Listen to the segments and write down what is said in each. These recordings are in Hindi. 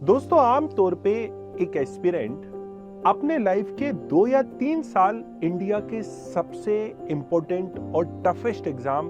दोस्तों, आमतौर पे एक एस्पिरेंट अपने लाइफ के 2 या 3 साल इंडिया के सबसे इंपॉर्टेंट और टफेस्ट एग्जाम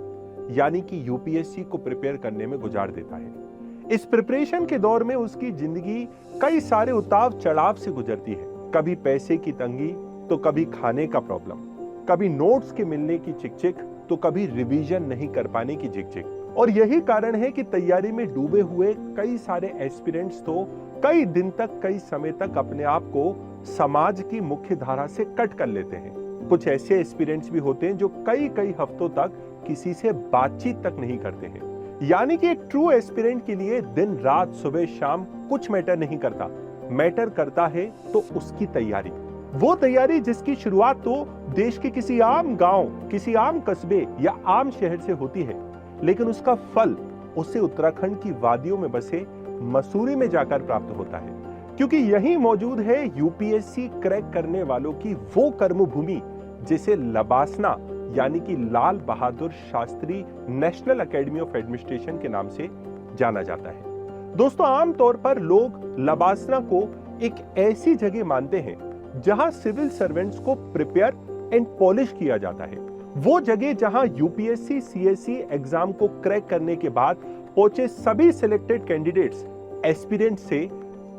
यानी कि यूपीएससी को प्रिपेयर करने में गुजार देता है। इस प्रिपरेशन के दौर में उसकी जिंदगी कई सारे उतार चढ़ाव से गुजरती है। कभी पैसे की तंगी तो कभी खाने का प्रॉब्लम, कभी नोट्स के मिलने की चिकचिक तो कभी रिवीजन नहीं कर पाने की झिकझिक। और यही कारण है कि तैयारी में डूबे हुए कई सारे एस्पिरेंट्स तो कई दिन तक, कई समय तक अपने आप को समाज की मुख्य धारा से कट कर लेते हैं। कुछ ऐसे एस्पिरेंट्स भी होते हैं जो कई कई हफ्तों तक किसी से बातचीत तक नहीं करते हैं। यानी कि एक ट्रू एस्पिरेंट के लिए दिन रात सुबह शाम कुछ मैटर नहीं करता, मैटर करता है तो उसकी तैयारी। वो तैयारी जिसकी शुरुआत तो देश के किसी आम गांव, किसी आम कस्बे या आम शहर से होती है, लेकिन उसका फल उसे उत्तराखंड की वादियों में बसे मसूरी में जाकर प्राप्त होता है। क्योंकि यही मौजूद है यूपीएससी क्रैक करने वालों की वो कर्मभूमि जिसे लबासना यानी कि Lal Bahadur Shastri national academy of administration के नाम से जाना जाता है। दोस्तों, आमतौर पर लोग लबासना को एक ऐसी जगह मानते हैं जहां सिविल सर्वेंट्स को प्रिपेयर एंड पॉलिश किया जाता है। वो जगह जहां यूपीएससी सीएससी एग्जाम को क्रैक करने के बाद पहुंचे सभी सिलेक्टेड कैंडिडेट्स एस्पिरेंट से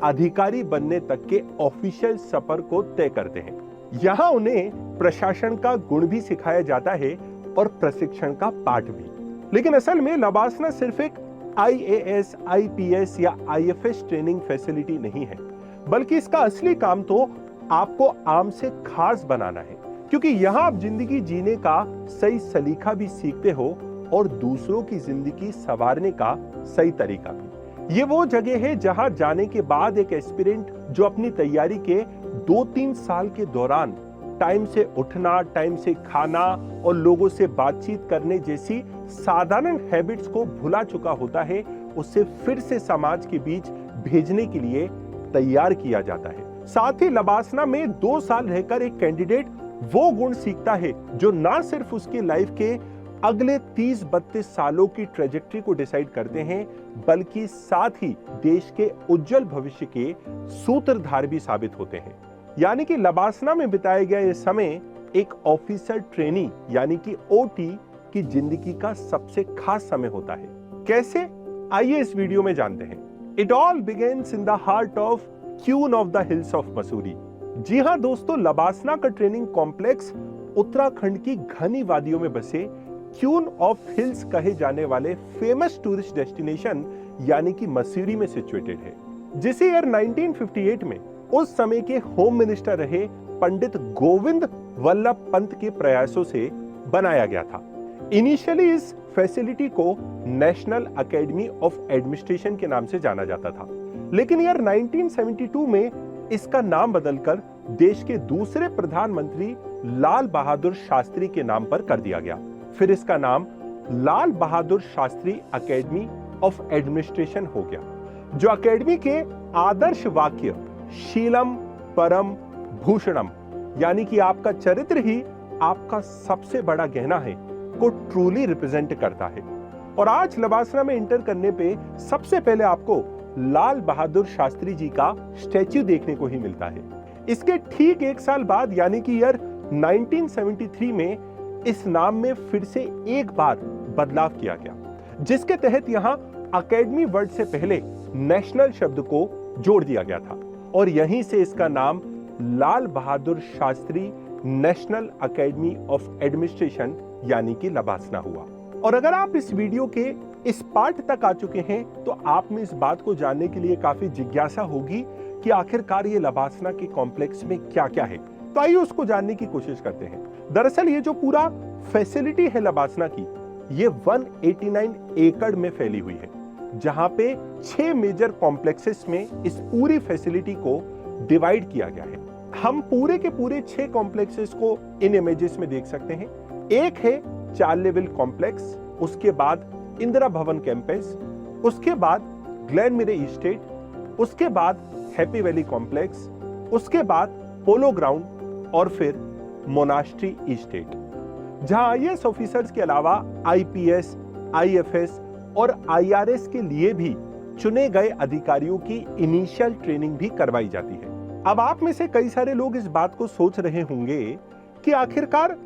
अधिकारी बनने तक के ऑफिशियल सफर को तय करते हैं। यहां उन्हें प्रशासन का गुण भी सिखाया जाता है और प्रशिक्षण का पाठ भी। लेकिन असल में लबासना सिर्फ एक आईएएस, आईपीएस या आईएफएस ट्रेनिंग फैसिलिटी नहीं है, बल्कि इसका असली काम तो आपको आम से खास बनाना है। क्योंकि यहां आप जिंदगी जीने का सही सलीका भी सीखते हो और दूसरों की जिंदगी संवारने का सही तरीका भी। ये वो जगह है जहां जाने के बाद एक एस्पिरेंट जो अपनी तैयारी के 2-3 साल के दौरान टाइम से उठना, टाइम से खाना और लोगों से बातचीत करने जैसी साधारण हैबिट्स को भुला चुका होता है, उससे फिर से समाज के बीच भेजने के लिए तैयार किया जाता है। साथ ही लबासना में 2 साल रहकर एक कैंडिडेट वो गुण सीखता है जो ना सिर्फ उसकी लाइफ के अगले 30-32 सालों की ट्रेजेक्टरी को डिसाइड करते हैं, बल्कि साथ ही देश के उज्जवल भविष्य के सूत्रधार भी साबित होते हैं। यानी कि लबासना में बिताया गया यह समय एक ऑफिसर ट्रेनी यानी कि ओटी की जिंदगी का सबसे खास समय होता है। कैसे? आइए इस वीडियो में जानते हैं। It all begins in the heart of queen of the hills of Mussoorie. जी हां दोस्तों, लबासना का ट्रेनिंग कॉम्प्लेक्स उत्तराखंड की घनी वादियों में बसे क्यून ऑफ हिल्स कहे जाने वाले फेमस टूरिस्ट डेस्टिनेशन यानी कि मसूरी में सिचुएटेड है, जिसे ईयर 1958 में उस समय के होम मिनिस्टर रहे पंडित गोविंद वल्लभ पंत के प्रयासों से बनाया गया था। इनिशियली इस फैसिलिटी को नेशनल एकेडमी ऑफ एडमिनिस्ट्रेशन के नाम से जाना जाता था, लेकिन ईयर 1972 में इसका नाम बदलकर देश के दूसरे प्रधानमंत्री लाल बहादुर शास्त्री के नाम पर कर दिया गया। फिर इसका नाम Lal Bahadur Shastri academy of administration हो गया, जो एकेडमी के आदर्श वाक्य शीलम परम भूषणम यानी कि आपका चरित्र ही आपका सबसे बड़ा गहना है को ट्रूली रिप्रेजेंट करता है। और आज लबासना में एंटर करने पे सबसे पहले आपको लाल बहादुर शास्त्री जी का स्टैच्यू देखने को ही मिलता है। इसके ठीक 1 साल बाद यानी कि ईयर 1973 में इस नाम में फिर से एक बार बदलाव किया गया, जिसके तहत यहां एकेडमी वर्ड से पहले नेशनल शब्द को जोड़ दिया गया था और यहीं से इसका नाम Lal Bahadur Shastri national academy of administration यानी कि लबासना हुआ। और अगर आप इस वीडियो के इस पार्ट तक आ चुके हैं तो आप में इस बात को जानने के लिए काफी जिज्ञासा होगी कि आखिरकार ये लबासना के कॉम्प्लेक्स में क्या क्या है। तो आइए उसको जानने की कोशिश करते हैं। दरअसल ये जो पूरा फैसिलिटी है लबासना की, ये 189 एकड़ में फैली हुई है, जहां पे 6 मेजर कॉम्प्लेक्सेस में इस पूरी फैसिलिटी को डिवाइड किया गया है। हम पूरे के पूरे 6 कॉम्प्लेक्सेस को इन इमेजेस में देख सकते हैं। एक है 4 लेवल कॉम्प्लेक्स, उसके बाद इंदिरा भवन कैंपस, उसके बाद ग्लैन मिरे इस्टेट, उसके बाद हैप्पी वैली कॉम्प्लेक्स, उसके बाद पोलो ग्राउंड और फिर मोनास्ट्री इस्टेट, जहां आईएएस ऑफिसर्स के अलावा आईपीएस, आईएफएस और आईआरएस के लिए भी चुने गए अधिकारियों की इनिशियल ट्रेनिंग भी करवाई जाती है। अब आप में से कई सारे लोग इस बात को सोच रहे होंगे कि आखिरकार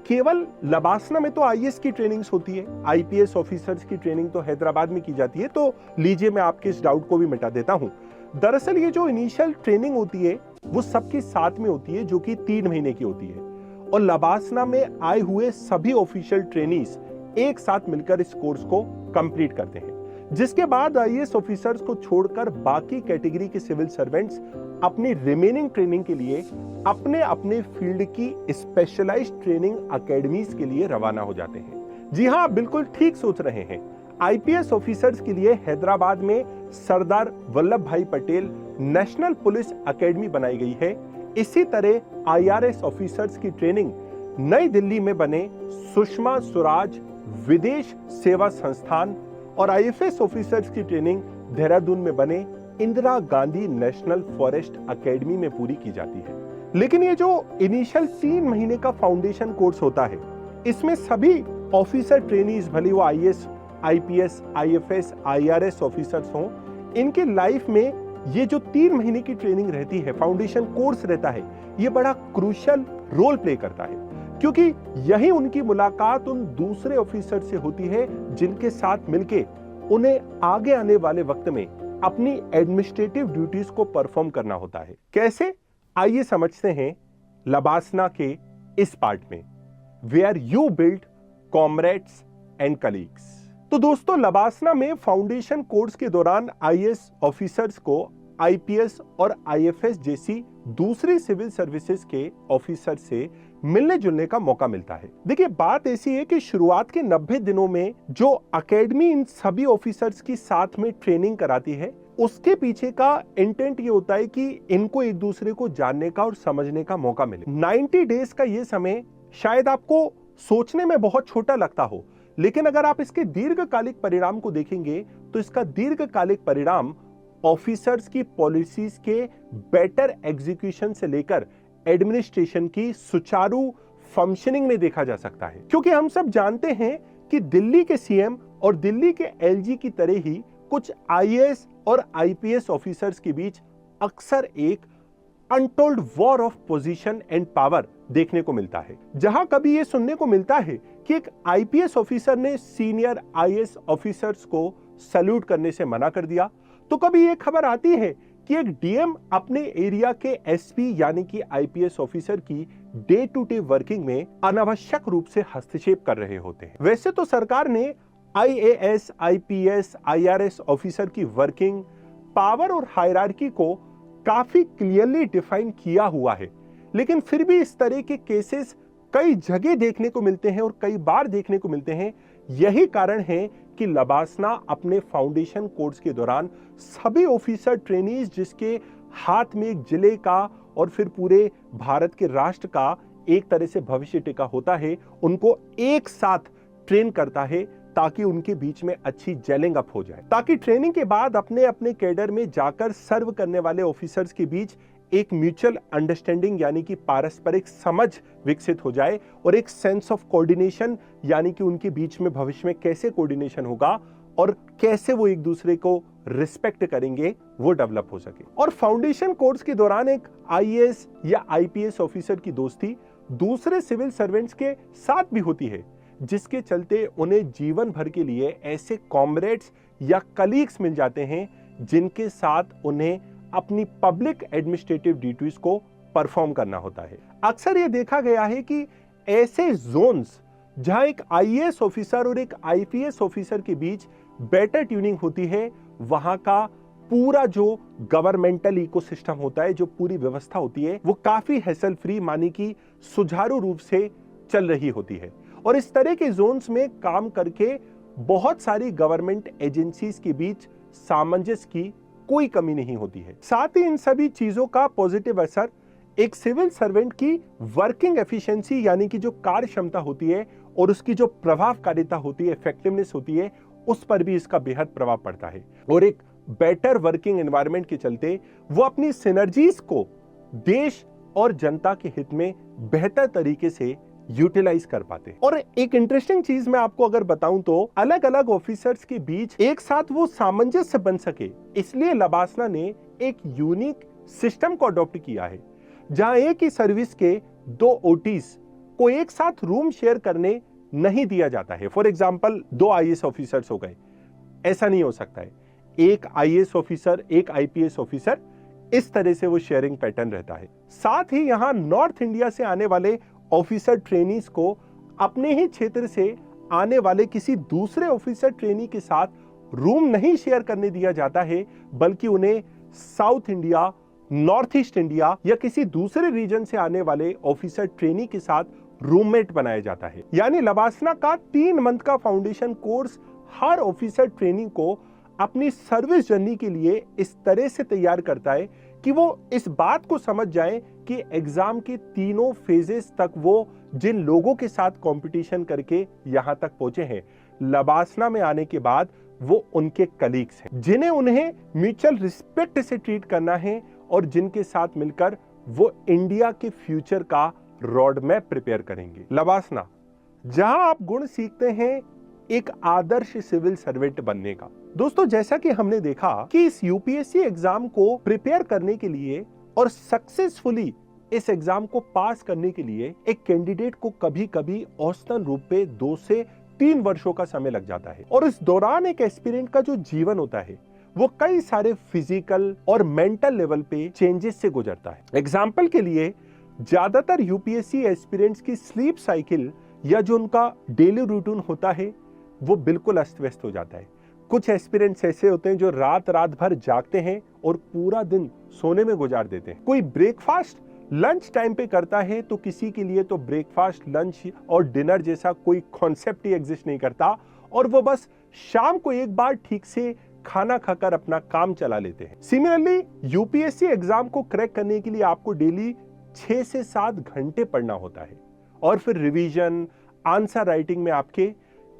केवल लबासना में तो आईएएस की ट्रेनिंग्स होती है, आईपीएस ऑफिसर्स की ट्रेनिंग तो हैदराबाद में की जाती है। तो लीजिए मैं आपके इस डाउट को भी मिटा देता हूं। दरअसल ये जो इनिशियल ट्रेनिंग होती है वो सबके साथ में होती है, जो कि 3 महीने की होती है, और लबासना में आए हुए सभी ऑफिशियल ट्रेनीज एक साथ मिलकर इस कोर्स को कंप्लीट करते हैं, जिसके बाद आईएएस ऑफिसर्स को छोड़कर बाकी कैटेगरी के सिविल सर्वेंट्स अपनी रिमेनिंग ट्रेनिंग के लिए अपने अपने फील्ड की स्पेशलाइज्ड ट्रेनिंग एकेडमीज के लिए रवाना हो जाते हैं। जी हां, आप बिल्कुल ठीक सोच रहे हैं। आईपीएस ऑफिसर्स के लिए हैदराबाद में सरदार वल्लभ भाई पटेल नेशनल पुलिस एकेडमी बनाई गई है। इसी तरह आईआरएस ऑफिसर्स की ट्रेनिंग नई दिल्ली में बने सुषमा स्वराज विदेश सेवा संस्थान और आईएफएस ऑफिसर्स की ट्रेनिंग देहरादून में बने Indira Gandhi national forest academy में पूरी की जाती है। लेकिन ये जो इनिशियल 3 महीने का फाउंडेशन कोर्स होता है, इसमें सभी ऑफिसर ट्रेनीज, भले वो IAS, IPS, IFS, IRS officers हों, इनके लाइफ में ये जो 3 महीने की ट्रेनिंग रहती है, फाउंडेशन कोर्स रहता है, ये बड़ा क्रूशियल रोल प्ले करता है, क्योंकि यही उनकी मुलाकात उन दूसरे ऑफिसर से होती है जिनके साथ मिलके उन्हें आगे आने वाले वक्त में अपनी एडमिनिस्ट्रेटिव ड्यूटीज को परफॉर्म करना होता है। कैसे, आइए समझते हैं लबासना के इस पार्ट में, where you build comrades and colleagues. तो दोस्तों, लबासना में फाउंडेशन कोर्स के दौरान आईएएस ऑफिसर्स को आईपीएस और आईएफएस जैसी दूसरी सिविल सर्विसेज के ऑफिसर से मिलने जुलने का मौका मिलता है। देखिए, बात ऐसी है कि शुरुआत के 90 दिनों में जो एकेडमी इन सभी ऑफिसर्स की साथ में ट्रेनिंग कराती है, उसके पीछे का इंटेंट ये होता है कि इनको एक दूसरे को जानने का और समझने का मौका मिले। 90 डेज का ये समय शायद आपको सोचने में बहुत छोटा लगता हो, लेकिन अगर आप इसके दीर्घकालिक परिणाम को देखेंगे तो इसका दीर्घकालिक परिणाम ऑफिसर्स की पॉलिसीज के बेटर एग्जीक्यूशन से लेकर एडमिनिस्ट्रेशन की सुचारू फंक्शनिंग में देखा जा सकता है। क्योंकि हम सब जानते हैं कि दिल्ली के सीएम और दिल्ली के एलजी की तरह ही कुछ आईएएस और आईपीएस ऑफिसर्स के बीच अक्सर एक untold war of position and power देखने को मिलता है, जहां कभी यह सुनने को मिलता है कि एक आईपीएस ऑफिसर ने सीनियर आईएएस ऑफिसर्स को सैल्यूट करने से मना कर दिया, तो कभी यह खबर आती है कि एक डीएम अपने एरिया के एसपी यानी कि आईपीएस ऑफिसर की डे टू डे वर्किंग में अनावश्यक रूप से हस्तक्षेप कर रहे होते हैं। वैसे तो सरकार ने आईएएस, आईपीएस, आईआरएस ऑफिसर की वर्किंग, पावर और हायरार्की को काफी क्लियरली डिफाइन किया हुआ है, लेकिन फिर भी इस तरह के केसेस कई जगह देखने को मिलते हैं और कई बार देखने को मिलते हैं। यही कारण है कि लबासना अपने फाउंडेशन कोर्स के दौरान सभी ऑफिसर ट्रेनीज, जिसके हाथ में एक जिले का और फिर पूरे भारत के राष्ट्र का एक तरह से भविष्य टिका होता है, उनको एक साथ ट्रेन करता है ताकि उनके बीच में अच्छी जेलिंग अप हो जाए, ताकि ट्रेनिंग के बाद अपने अपने कैडर में जाकर सर्व करने वाले ऑफिसर्स के बीच एक म्यूचुअल अंडरस्टैंडिंग यानी कि पारस्परिक समझ विकसित हो जाए और एक सेंस ऑफ कोऑर्डिनेशन यानी कि उनके बीच में भविष्य में कैसे कोऑर्डिनेशन होगा और कैसे वो एक दूसरे को रिस्पेक्ट करेंगे, वो डेवलप हो सके। और फाउंडेशन कोर्स के दौरान एक आईएएस या आईपीएस ऑफिसर की दोस्ती दूसरे सिविल सर्वेंट्स के साथ भी होती है, जिसके चलते उन्हें जीवन भर के लिए ऐसे कॉमरेड्स या कलीग्स मिल जाते हैं जिनके साथ उन्हें अपनी पब्लिक एडमिनिस्ट्रेटिव ड्यूटीज को परफॉर्म करना होता है। अक्सर यह देखा गया है कि ऐसे जोन्स जहां एक आईएएस ऑफिसर और एक आईपीएस ऑफिसर के बीच बेटर ट्यूनिंग होती है, वहां का पूरा जो गवर्नमेंटल इकोसिस्टम होता है, जो पूरी व्यवस्था होती है, वो काफी हैसल फ्री मानी कि सुचारू रूप से चल रही होती है। और इस तरह के जोन्स में काम करके बहुत सारी गवर्नमेंट एजेंसीज के बीच सामंजस्य की कोई कमी नहीं होती है। साथ ही इन सभी चीजों का पॉजिटिव असर एक सिविल सर्वेंट की वर्किंग एफिशिएंसी यानी कि जो कार्य क्षमता होती है और उसकी जो प्रभावकारिता होती है, इफेक्टिवनेस होती है, उस पर भी इसका बेहद प्रभाव पड़ता है। और एक बेटर वर्किंग एनवायरनमेंट के चलते वो अपनी सिनर्जीज को देश और जनता के हित में बेहतर तरीके से यूटिलाइज कर पाते। और एक इंटरेस्टिंग चीज मैं आपको अगर बताऊं तो अलग अलग ऑफिसर्स के बीच एक साथ वो सामंजस्य बन सके, इसलिए लबासना ने एक यूनिक सिस्टम को अडॉप्ट किया है, जहां एक ही सर्विस के 2 ओटीज को एक साथ रूम शेयर करने नहीं दिया जाता है। फॉर एग्जाम्पल 2 आईएएस ऑफिसर्स हो गए, ऐसा नहीं हो सकता है। एक आईएएस ऑफिसर, एक आईपीएस ऑफिसर, इस तरह से वो शेयरिंग पैटर्न रहता है। साथ ही यहां नॉर्थ इंडिया से आने वाले ऑफिसर ट्रेनीज को अपने ही क्षेत्र से आने वाले किसी दूसरे ऑफिसर ट्रेनी के साथ रूम नहीं शेयर करने दिया जाता है, बल्कि उन्हें south India, north east India या किसी दूसरे रीजन से आने वाले ऑफिसर ट्रेनी के साथ रूममेट बनाया जाता है। यानी लबासना का 3 मंथ का फाउंडेशन कोर्स हर ऑफिसर ट्रेनी को अपनी सर्विस जर्नी के लिए इस तरह से तैयार करता है कि वो इस बात को समझ जाएं कि एग्जाम के तीनों फेजेस तक वो जिन लोगों के साथ कंपटीशन करके यहां तक पहुंचे हैं, लबासना में आने के बाद वो उनके कलीग्स हैं, जिन्हें उन्हें म्यूचुअल रिस्पेक्ट से ट्रीट करना है और जिनके साथ मिलकर वो इंडिया के फ्यूचर का रोड मैप प्रिपेयर करेंगे। लबासना, जहां आप गुण सीखते हैं एक आदर्श सिविल सर्वेंट बनने का। दोस्तों, जैसा कि हमने देखा कि इस यूपीएससी एग्जाम को प्रिपेयर करने के लिए और सक्सेसफुली इस एग्जाम को पास करने के लिए एक कैंडिडेट को कभी कभी औसतन रूप पे 2 से 3 वर्षों का समय लग जाता है। और इस दौरान एक एस्पिरेंट का जो जीवन होता है वो कई सारे फिजिकल और मेंटल लेवल पे चेंजेस से गुजरता है। एग्जाम्पल के लिए ज्यादातर यूपीएससी एस्पिरेंट्स की स्लीप साइकिल या जो उनका डेली रूटीन होता है वो बिल्कुल अस्त व्यस्त हो जाता है। कुछ एस्पिरेंट्स ऐसे होते हैं जो रात भर जागते हैं और पूरा दिन सोने में गुजार देते हैं। कोई ब्रेकफास्ट लंच टाइम पे करता है तो किसी के लिए तो ब्रेकफास्ट, लंच और डिनर जैसा कोई कॉन्सेप्ट ही एग्जिस्ट नहीं करता और वो बस शाम को एक बार ठीक से खाना खाकर अपना काम चला लेते हैं। सिमिलरली यूपीएससी एग्जाम को क्रैक करने के लिए आपको डेली 6 से 7 घंटे पढ़ना होता है और फिर रिवीजन, आंसर राइटिंग में आपके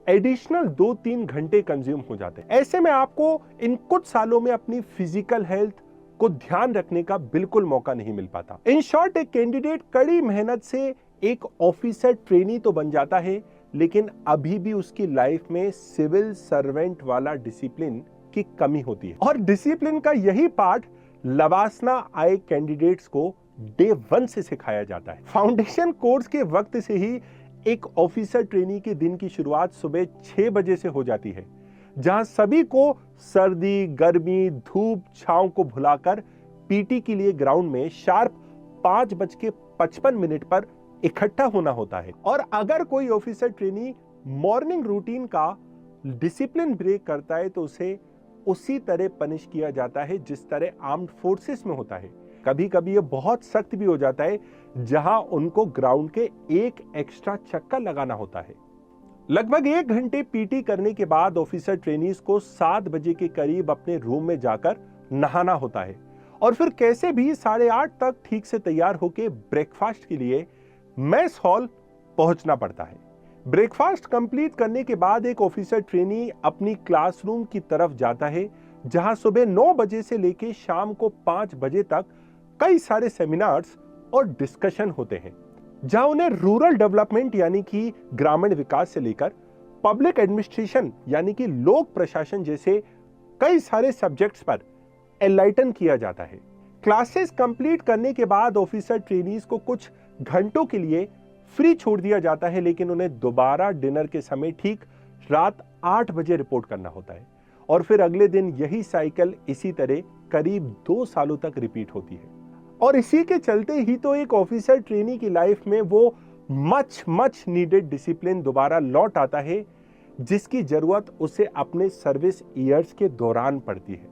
एडिशनल 2-3 घंटे कंज्यूम हो जाते हैं। ऐसे में आपको इन कुछ सालों में अपनी फिजिकल हेल्थ को ध्यान रखने का बिल्कुल मौका नहीं मिल पाता। इन शॉर्ट, एक कैंडिडेट कड़ी मेहनत से एक ऑफिसर ट्रेनी तो बन जाता है, लेकिन अभी भी उसकी लाइफ में सिविल सर्वेंट वाला डिसिप्लिन की कमी होती है। और डिसिप्लिन का यही पार्ट लबासना आए कैंडिडेट्स को डे 1 से सिखाया जाता है। फाउंडेशन कोर्स के वक्त से ही एक ऑफिसर ट्रेनी के दिन की शुरुआत सुबह 6 बजे से हो जाती है, जहां सभी को सर्दी, गर्मी, धूप, छांव को भुलाकर पीटी के लिए ग्राउंड में शार्प 5:55 पर इकट्ठा होना होता है। और अगर कोई ऑफिसर ट्रेनी मॉर्निंग रूटीन का डिसिप्लिन ब्रेक करता है तो उसे उसी तरह पनिश किया जाता है जिस तरह आर्म्ड फोर्सेस में होता है। कभी कभी ये बहुत सख्त भी हो जाता है, जहां उनको ग्राउंड के एक एक्स्ट्रा चक्कर लगाना होता है। लगभग 1 घंटे पीटी करने के बाद ऑफिसर ट्रेनीज को 7 बजे के करीब अपने रूम में जाकर नहाना होता है और फिर कैसे भी 8:30 तक ठीक से तैयार होकर ब्रेकफास्ट के लिए मेस हॉल पहुंचना पड़ता है। ब्रेकफास्ट कंप्लीट करने के बाद एक ऑफिसर ट्रेनी अपनी क्लासरूम की तरफ जाता है, जहां सुबह 9 बजे से लेकर शाम को 5 बजे तक कई सारे सेमिनार्स और डिस्कशन होते हैं, जहां उन्हें रूरल डेवलपमेंट यानी कि ग्रामीण विकास से लेकर पब्लिक एडमिनिस्ट्रेशन यानी कि लोक प्रशासन जैसे कई सारे सब्जेक्ट्स पर एनलाइटन किया जाता है। क्लासेस कंप्लीट करने के बाद ऑफिसर ट्रेनीज को कुछ घंटों के लिए फ्री छोड़ दिया जाता है, लेकिन उन्हें दोबारा डिनर के समय ठीक रात 8 बजे रिपोर्ट करना होता है और फिर अगले दिन यही साइकिल इसी तरह करीब 2 सालों तक रिपीट होती है। और इसी के चलते ही तो एक ऑफिसर ट्रेनी की लाइफ में वो मच नीडेड डिसिप्लिन दोबारा लौट आता है, जिसकी जरूरत उसे अपने सर्विस ईयर्स के दौरान पड़ती है।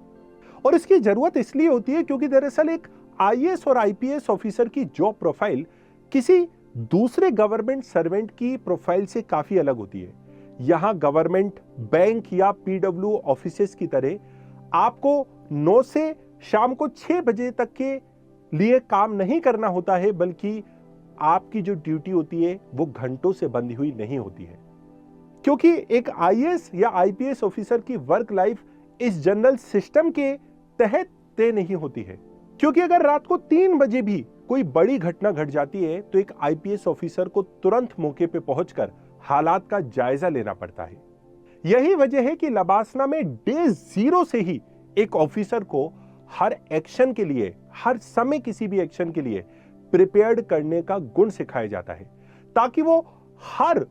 और इसकी जरूरत इसलिए होती है क्योंकि दरअसल एक आईएएस और आईपीएस ऑफिसर की जॉब प्रोफाइल किसी दूसरे गवर्नमेंट सर्वेंट की प्रोफाइल से काफी अलग होती है। यहां गवर्नमेंट, बैंक या पीडब्ल्यू ऑफिसेस की तरह आपको 9 से शाम को 6 बजे तक के लिए काम नहीं करना होता है, बल्कि आपकी जो ड्यूटी होती है वो घंटों से बंधी हुई नहीं होती है। क्योंकि एक आईएएस या आईपीएस ऑफिसर की वर्क लाइफ इस जनरल सिस्टम के तहत तय नहीं होती है। क्योंकि अगर रात को 3 बजे भी कोई बड़ी घटना घट जाती है तो एक आईपीएस ऑफिसर को तुरंत मौके पे पहुंचकर हालात का जायजा लेना पड़ता है। यही वजह है कि लबासना में डे 0 से ही एक ऑफिसर को हर एक्शन के लिए, हर समय किसी भी एक्शन के लिए प्रिपेयर्ड करने का गुण सिखाया जाता है, ताकि वो हर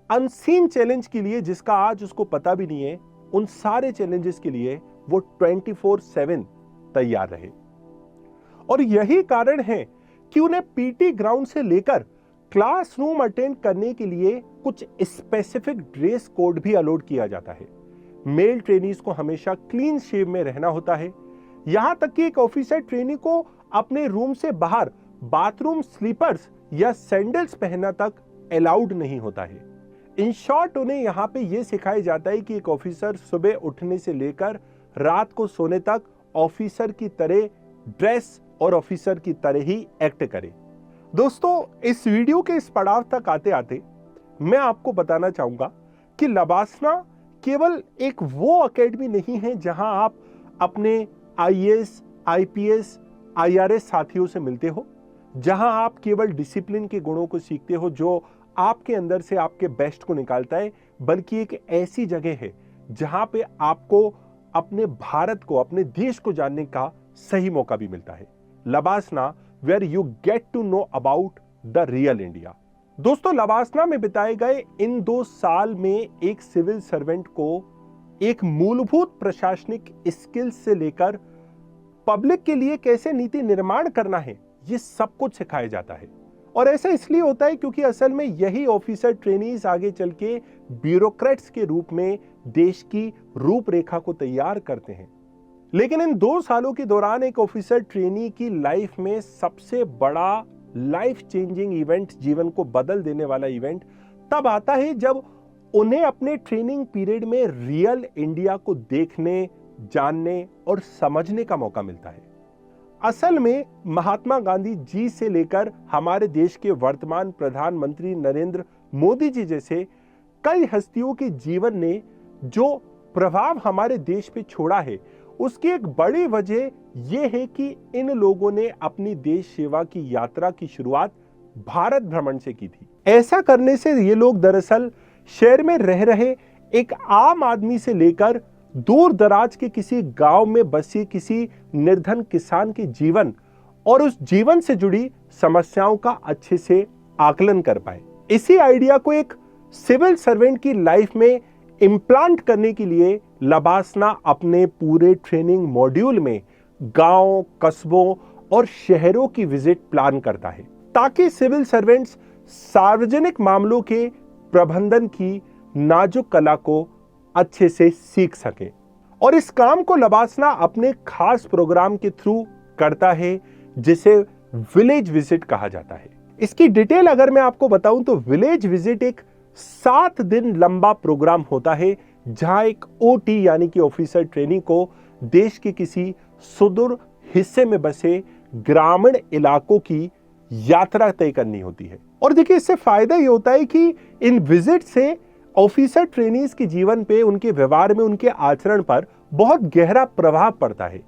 अनसीन चैलेंज के लिए, जिसका आज उसको पता भी नहीं है, उन सारे चैलेंजेस के लिए वो 24/7 तैयार रहे। और यही कारण है कि उन्हें पीटी ग्राउंड से लेकर क्लासरूम अटेंड करने के लिए कुछ स्पेसिफिक ड्रेस कोड भी अलॉट किया जाता है। मेल ट्रेनीज को हमेशा क्लीन शेव में रहना होता है। यहां तक कि एक ऑफिसर ट्रेनी को अपने रूम से बाहर बाथरूम स्लीपर्स या सैंडल्स पहनना तक अलाउड नहीं होता है। इन शॉर्ट, उन्हें यहां पे यह सिखाया जाता है कि एक ऑफिसर सुबह उठने से लेकर रात को सोने तक ऑफिसर की तरह ड्रेस और ऑफिसर की तरह ही एक्ट करे। दोस्तों, इस वीडियो के इस पड़ाव तक आते आते मैं आपको बताना चाहूंगा कि लबासना केवल एक वो एकेडमी नहीं है जहां आप अपने आईएएस, आईपीएस, आईआरएस साथियों से मिलते हो, जहां आप केवल डिसिप्लिन के गुणों को सीखते हो जो आपके अंदर से आपके बेस्ट को निकालता है, बल्कि एक ऐसी जगह है जहां पे आपको अपने भारत को, अपने देश को जानने का सही मौका भी मिलता है। LBSNAA, where you get to know about the real India. दोस्तों, लबासना में बिताए गए इन 2 साल में एक सिविल सर्वेंट को एक मूलभूत प्रशासनिक स्किल्स से लेकर पब्लिक के लिए कैसे नीति निर्माण करना है, ये सब कुछ सिखाया जाता है। और ऐसा इसलिए होता है क्योंकि असल में यही ऑफिसर ट्रेनीज आगे चल के ब्यूरोक्रेट्स के रूप में देश की रूपरेखा को तैयार करते हैं। लेकिन इन 2 सालों के दौरान एक ऑफिसर ट्रेनी की लाइफ में सबसे बड़ा लाइफ चेंजिंग इवेंट, जीवन को बदल देने वाला इवेंट तब आता है जब उन्हें अपने ट्रेनिंग पीरियड में रियल इंडिया को देखने, जानने और समझने का मौका मिलता है। असल में महात्मा गांधी जी से लेकर हमारे देश के वर्तमान प्रधानमंत्री नरेंद्र मोदी जी जैसे कई हस्तियों के जीवन ने जो प्रभाव हमारे देश पे छोड़ा है, उसकी एक बड़ी वजह यह है कि इन लोगों ने अपनी देश सेवा की यात्रा की शुरुआत भारत भ्रमण से की थी। ऐसा करने से ये लोग दरअसल शहर में रह रहे एक आम आदमी से लेकर दूर दराज के किसी गांव में बसे किसी निर्धन किसान के जीवन और उस जीवन से जुड़ी समस्याओं का अच्छे से आकलन कर पाए। इसी आइडिया को एक सिविल सर्वेंट की लाइफ में इम्प्लांट करने के लिए लबासना अपने पूरे ट्रेनिंग मॉड्यूल में गांव, कस्बों और शहरों की विजिट प्लान करता है, ताकि सिविल सर्वेंट्स सार्वजनिक मामलों के प्रबंधन की नाजुक कला को अच्छे से सीख सके। और इस काम को लबासना अपने खास प्रोग्राम के थ्रू करता है, जिसे विलेज विजिट कहा जाता है। इसकी डिटेल अगर मैं आपको बताऊं तो विलेज विजिट एक 7 दिन लंबा प्रोग्राम होता है, जहां एक ओटी यानी कि ऑफिसर ट्रेनी को देश के किसी सुदूर हिस्से में बसे ग्रामीण इलाकों की यात्रा तय करनी होती है। और देखिए, इससे फायदा ये होता है कि इन विजिट से ऑफिसर ट्रेनीज के जीवन पे, उनके व्यवहार में, उनके आचरण पर बहुत गहरा प्रभाव पड़ता है।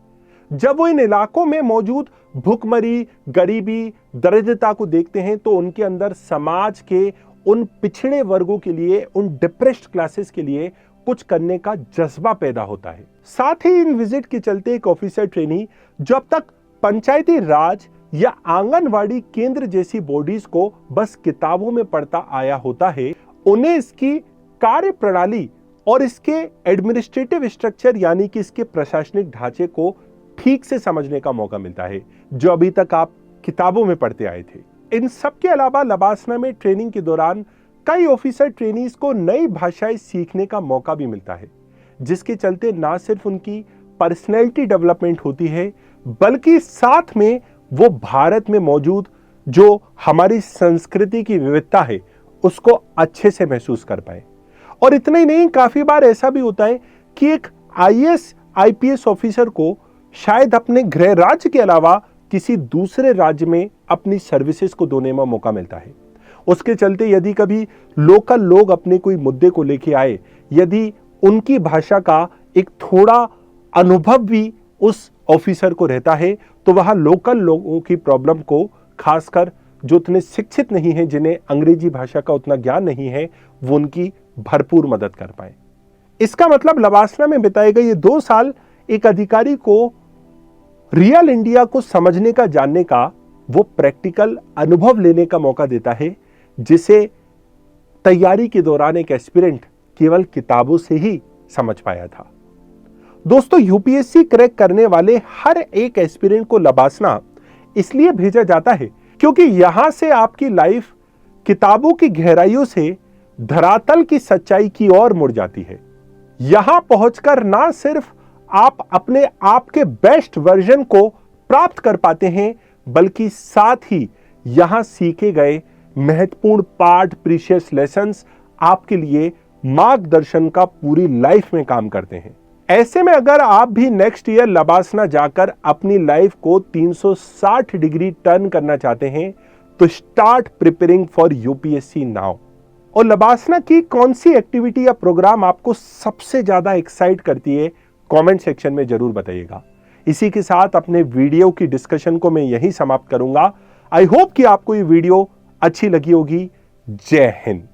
जब वो इन इलाकों में मौजूद भूखमरी, गरीबी, दरिद्रता को देखते हैं तो उनके अंदर समाज के उन पिछड़े वर्गों के लिए, उन डिप्रेस्ड क्लासेस के लिए कुछ करने का जज्बा पैदा होता है। साथ ही इन विजिट के चलते एक ऑफिसर ट्रेनी जो अब तक पंचायती राज या आंगनवाड़ी केंद्र जैसी बॉडीज को बस किताबों में पढ़ता आया होता है, उन्हें इसकी कार्य प्रणाली और इसके एडमिनिस्ट्रेटिव स्ट्रक्चर यानी कि इसके प्रशासनिक ढांचे को ठीक से समझने का मौका मिलता है, जो अभी तक आप किताबों में पढ़ते आए थे। इन सब के अलावा लबासना में ट्रेनिंग के दौरान कई ऑफिसर ट्रेनीज को नई भाषाएं सीखने का मौका भी मिलता है, जिसके चलते ना सिर्फ उनकी पर्सनैलिटी डेवलपमेंट होती है, बल्कि साथ में वो भारत में मौजूद जो हमारी संस्कृति की विविधता है उसको अच्छे से महसूस कर पाए। और इतना ही नहीं, काफी बार ऐसा भी होता है कि एक आईएएस, आईपीएस ऑफिसर को शायद अपने गृह राज्य के अलावा किसी दूसरे राज्य में अपनी सर्विसेज को देने में मौका मिलता है। उसके चलते यदि कभी लोकल लोग अपने कोई मुद्दे को लेके आए, यदि उनकी भाषा का एक थोड़ा अनुभव भी उस ऑफिसर को रहता है, तो वह लोकल लोगों की प्रॉब्लम को खासकर जो उतने शिक्षित नहीं हैं, जिन्हें अंग्रेजी भाषा का उतना ज्ञान नहीं है, वो उनकी भरपूर मदद कर पाए। इसका मतलब लबासना में बिताए गए ये 2 साल एक अधिकारी को रियल इंडिया को समझने का, जानने का, वो प्रैक्टिकल अनुभव लेने का मौका देता है, जिसे तैयारी के दौरान एक एस्पिरेंट केवल किताबों से ही समझ पाया था। दोस्तों, यूपीएससी क्रैक करने वाले हर एक एस्पिरेंट को लबासना इसलिए भेजा जाता है क्योंकि यहां से आपकी लाइफ किताबों की गहराइयों से धरातल की सच्चाई की ओर मुड़ जाती है। यहां पहुंचकर ना सिर्फ आप अपने आप के बेस्ट वर्जन को प्राप्त कर पाते हैं, बल्कि साथ ही यहां सीखे गए महत्वपूर्ण पाठ, प्रीशियस लेसन्स आपके लिए मार्गदर्शन का पूरी लाइफ में काम करते हैं। ऐसे में अगर आप भी नेक्स्ट ईयर लबासना जाकर अपनी लाइफ को 360 डिग्री टर्न करना चाहते हैं, तो start preparing for UPSC now. और लबासना की कौन सी एक्टिविटी या प्रोग्राम आपको सबसे ज्यादा एक्साइट करती है, कमेंट सेक्शन में जरूर बताइएगा। इसी के साथ अपने वीडियो की डिस्कशन को मैं यहीं समाप्त करूंगा। आई होप कि आपको ये वीडियो अच्छी लगी होगी। जय हिंद।